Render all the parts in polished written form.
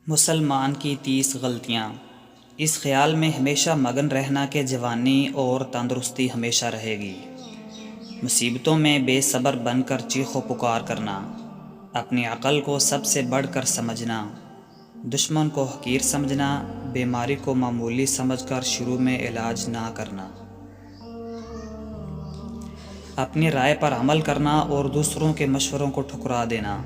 مسلمان کی 30 غلطیاں۔ اس خیال میں ہمیشہ مگن رہنا کہ جوانی اور تندرستی ہمیشہ رہے گی۔ مصیبتوں میں بے صبر بن کر چیخ و پکار کرنا، اپنی عقل کو سب سے بڑھ کر سمجھنا، دشمن کو حقیر سمجھنا، بیماری کو معمولی سمجھ کر شروع میں علاج نہ کرنا، اپنی رائے پر عمل کرنا اور دوسروں کے مشوروں کو ٹھکرا دینا،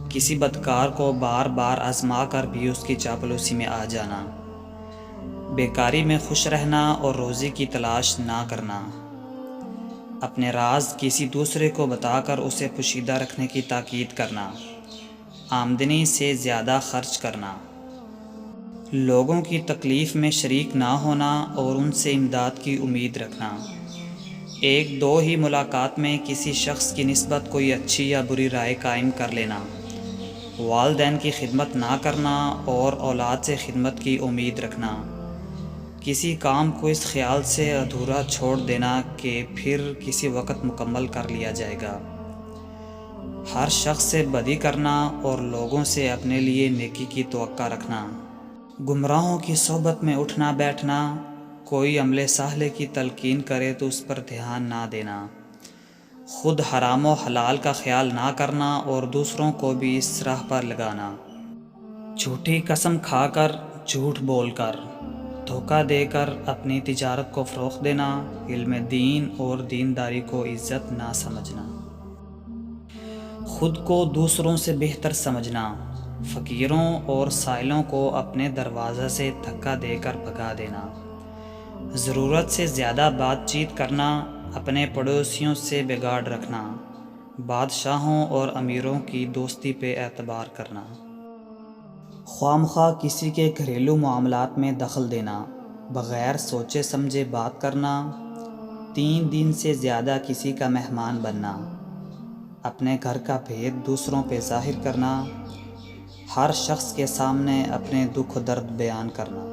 کسی بدکار کو بار بار آزما کر بھی اس کی چاپلوسی میں آ جانا، بیکاری میں خوش رہنا اور روزی کی تلاش نہ کرنا، اپنے راز کسی دوسرے کو بتا کر اسے پوشیدہ رکھنے کی تاکید کرنا، آمدنی سے زیادہ خرچ کرنا، لوگوں کی تکلیف میں شریک نہ ہونا اور ان سے امداد کی امید رکھنا، ایک دو ہی ملاقات میں کسی شخص کی نسبت کوئی اچھی یا بری رائے قائم کر لینا، والدین کی خدمت نہ کرنا اور اولاد سے خدمت کی امید رکھنا، کسی کام کو اس خیال سے ادھورا چھوڑ دینا کہ پھر کسی وقت مکمل کر لیا جائے گا، ہر شخص سے بدی کرنا اور لوگوں سے اپنے لیے نیکی کی توقع رکھنا، گمراہوں کی صحبت میں اٹھنا بیٹھنا، کوئی عمل صالح کی تلقین کرے تو اس پر دھیان نہ دینا، خود حرام و حلال کا خیال نہ کرنا اور دوسروں کو بھی اس راہ پر لگانا، جھوٹی قسم کھا کر، جھوٹ بول کر، دھوکہ دے کر اپنی تجارت کو فروغ دینا، علم دین اور دینداری کو عزت نہ سمجھنا، خود کو دوسروں سے بہتر سمجھنا، فقیروں اور سائلوں کو اپنے دروازے سے دھکا دے کر بھگا دینا، ضرورت سے زیادہ بات چیت کرنا، اپنے پڑوسیوں سے بگاڑ رکھنا، بادشاہوں اور امیروں کی دوستی پہ اعتبار کرنا، خواہ مخواہ کسی کے گھریلو معاملات میں دخل دینا، بغیر سوچے سمجھے بات کرنا، 3 دن سے زیادہ کسی کا مہمان بننا، اپنے گھر کا بھید دوسروں پہ ظاہر کرنا، ہر شخص کے سامنے اپنے دکھ و درد بیان کرنا۔